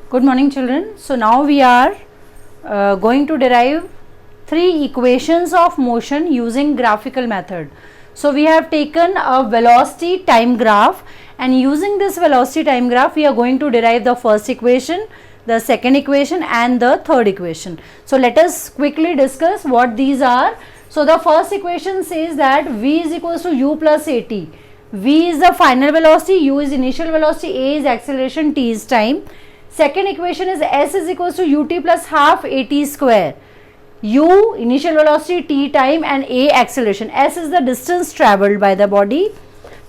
Good morning, children. So now we are going to derive three equations of motion using graphical method. So we have taken a velocity time graph, and using this velocity time graph we are going to derive the first equation, the second equation and the third equation. So let us quickly discuss what these are. So the first equation says that v is equals to u plus at. V is the final velocity, u is initial velocity, a is acceleration, t is time. Second equation is s is equals to ut plus half at square. U initial velocity, t time and a acceleration. S is the distance travelled by the body.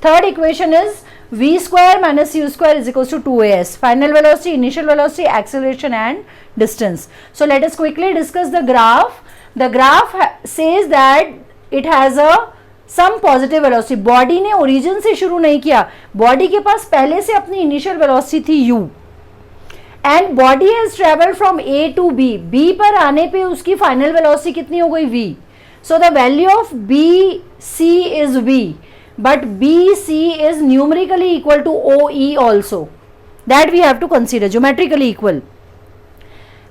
Third equation is v square minus u square is equals to 2as. Final velocity, initial velocity, acceleration and distance. So let us quickly discuss the graph. The graph says that it has a some positive velocity. Body ने origin से शुरू नहीं किया, body के पास पहले से अपनी initial velocity थी u, and body has travelled from a to b. b पर आने पे उसकी फाइनल वेलोसिटी कितनी हो गई v. So the value of b c is v, but b c is numerically equal to o e also. That we have to consider geometrically equal.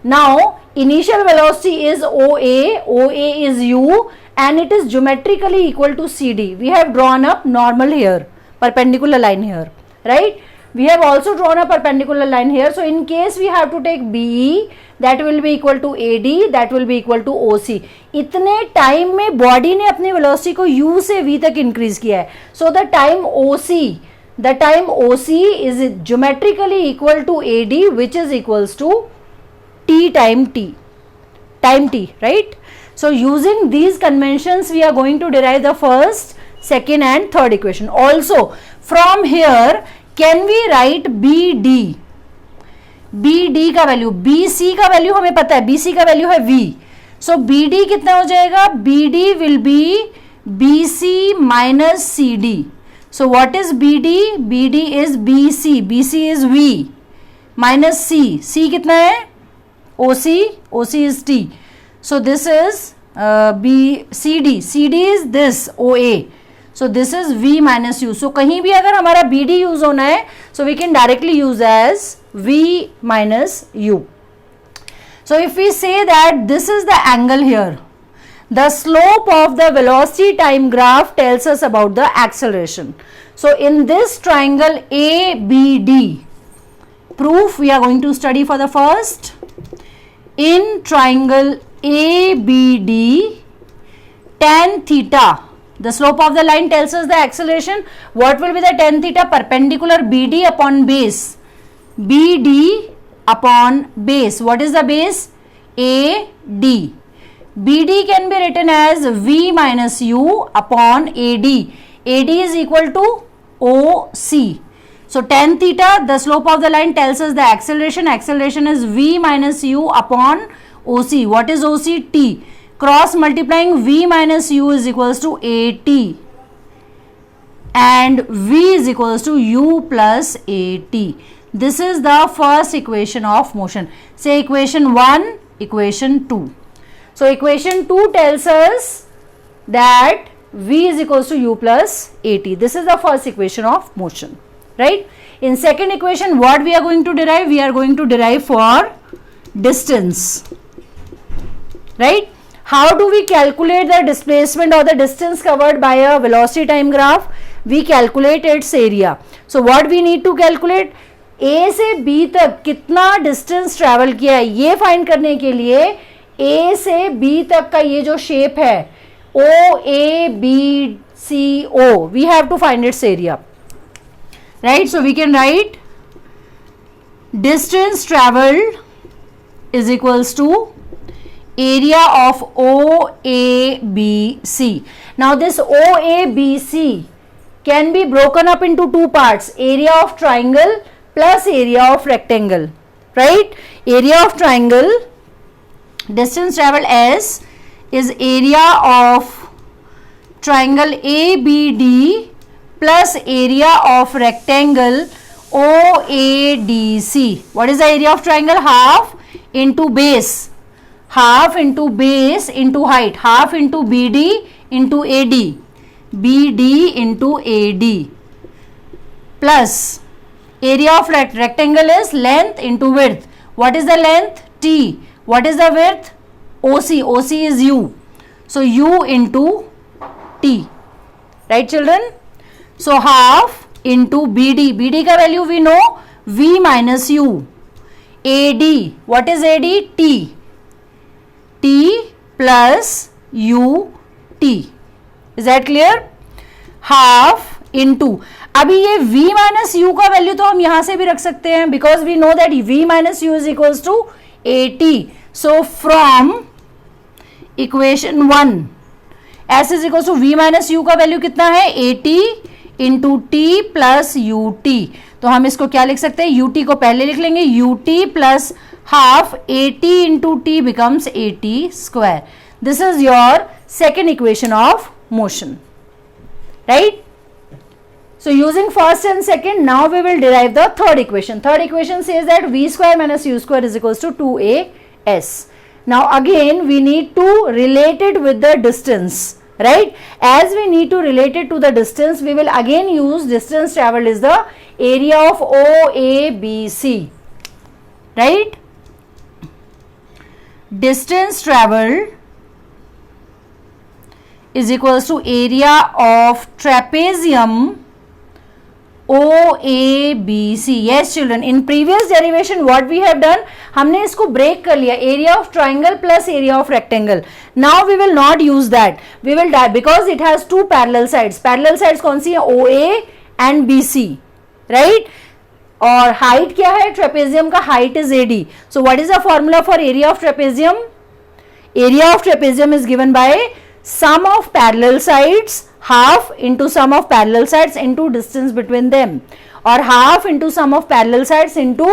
Now initial velocity is OA is u, and it is geometrically equal to CD. We have drawn up normal here, perpendicular line here, right? We have also drawn a perpendicular line here. So in case we have to take BE, that will be equal to AD, that will be equal to OC. इतने time में body ने अपनी velocity को u से v तक increase किया है. So the time OC is geometrically equal to AD, which is equals to time t, right? So using these conventions we are going to derive the first, second and third equation. Also from here can we write BD का value, BC का value हमें पता है, BC का value है V. So BD कितना हो जाएगा, BD will be BC minus CD. So what is BD? BD is BC is V minus C. C कितना है, OC is T. So this is CD is this OA. So this is V minus U. So कहीं भी अगर हमारा BD use होना है, so we can directly use as V minus U. So if we say that this is the angle here, the slope of the velocity time graph tells us about the acceleration. So in this triangle ABD, proof we are going to study for the first. In triangle ABD, tan theta, the slope of the line tells us the acceleration. What will be the tan theta? Perpendicular BD upon base. BD upon base. What is the base? AD. BD can be written as V minus U upon AD. AD is equal to OC. So tan theta, the slope of the line tells us the acceleration. Acceleration is V minus U upon OC. What is OC? T. Cross multiplying V minus U is equals to AT, and V is equals to U plus AT. This is the first equation of motion. Say equation 1, equation 2. So equation 2 tells us that V is equals to U plus AT. This is the first equation of motion, right? In second equation, what we are going to derive? We are going to derive for distance, right? How do we calculate the displacement or the distance covered by a velocity time graph? We calculate its area. So what we need to calculate? A से B तक कितना distance travel किया है, ये find करने के लिए A से B तक का ये जो shape है OABCO, we have to find its area, right? So we can write distance traveled is equals to area of OABC. Now this OABC can be broken up into two parts, area of triangle plus area of rectangle, right? Area of triangle, distance traveled S, is area of triangle ABD plus area of rectangle OADC. What is the area of triangle? Half into base. Half into base into height, half into BD into AD, BD into AD, plus area of rectangle is length into width. What is the length? T. What is the width? OC. OC is U. So U into T. Right children? So half into BD. BD का value we know, V minus U. AD. What is AD? T. T plus U T. Is that clear? Half into, अभी ये v minus u का value तो हम यहां से भी रख सकते हैं, because we know that v minus u is equals to 80. So from equation 1 s is equals to v minus u का वैल्यू कितना है? 80 into t plus u t. तो हम इसको क्या लिख सकते हैं? यू टी को पहले लिख लेंगे, U T plus half 80 into T becomes 80 square. This is your second equation of motion, right? So using first and second, now we will derive the third equation. Third equation says that v square minus u square is equals to 2as. Now again we need to relate it with the distance, right? As we need to relate it to the distance, we will again use distance traveled is the area of OABC, right? Distance traveled is equals to area of trapezium OABC. Yes children, in previous derivation what we have done, हमने इसको break कर लिया, area of triangle plus area of rectangle. Now we will not use that. We will because it has two parallel sides. Parallel sides कौन सी है? OA and BC, right? और height क्या है? trapezium का height is AD. So what is the formula for area of trapezium? Area of trapezium is given by sum of parallel sides, half into sum of parallel sides into distance between them, or half into sum of parallel sides into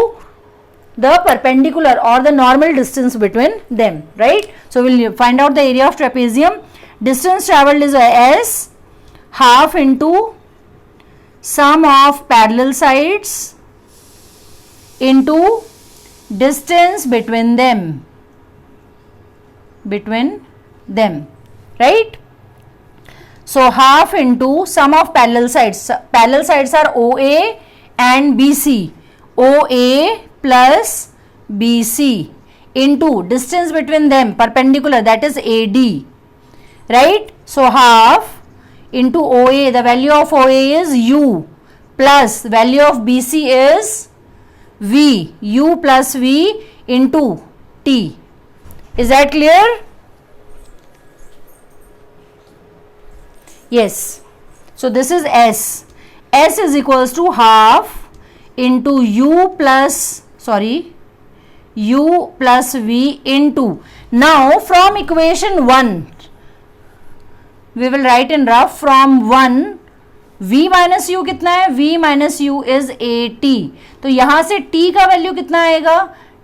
the perpendicular or the normal distance between them, right? So we'll find out the area of trapezium. Distance traveled is S, half into sum of parallel sides into distance between them, right? So half into sum of parallel sides. Parallel sides are OA and BC. OA plus BC into distance between them, perpendicular, that is AD, right? So half into OA, the value of OA is U, plus value of BC is V, U plus V into T. Is that clear? Yes. So this is S. S is equals to half into U plus V into. Now from equation 1 we will write in rough. From 1 V minus U कितना है? V minus U is AT. तो यहाँ से T का value कितना आएगा?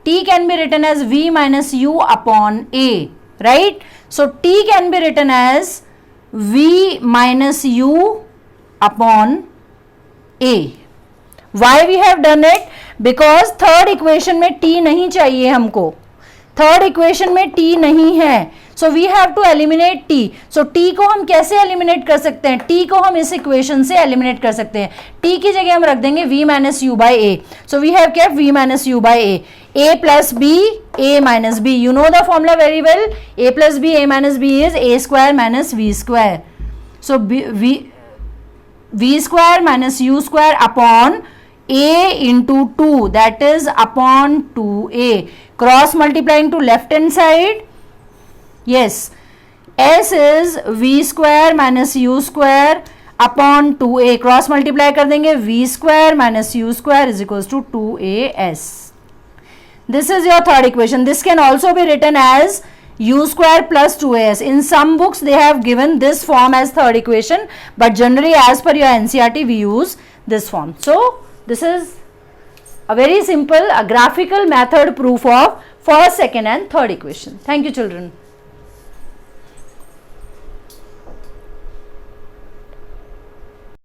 T can be written as V minus U upon A, right? So T can be written as V minus U upon A. Why we have done it? Because third equation में T नहीं चाहिए हमको. Third equation में T नहीं है. So we have to eliminate T. So T को हम कैसे eliminate कर सकते हैं? T को हम इस equation से eliminate कर सकते हैं. T की जगह हम रख देंगे V minus U by A. So we have kept V minus U by A. A plus B, A minus B. You know the formula very well. A plus B, A minus B is A square minus V square. So V square minus U square upon A into 2, that is upon 2A. Cross multiplying to left hand side. Yes, S is V square minus U square upon 2A. Cross multiply कर देंगे, V square minus U square is equals to 2AS. This is your third equation. This can also be written as U square plus 2AS. In some books they have given this form as third equation, but generally as per your NCERT we use this form. So this is a very simple graphical method proof of first, second and third equation. Thank you children.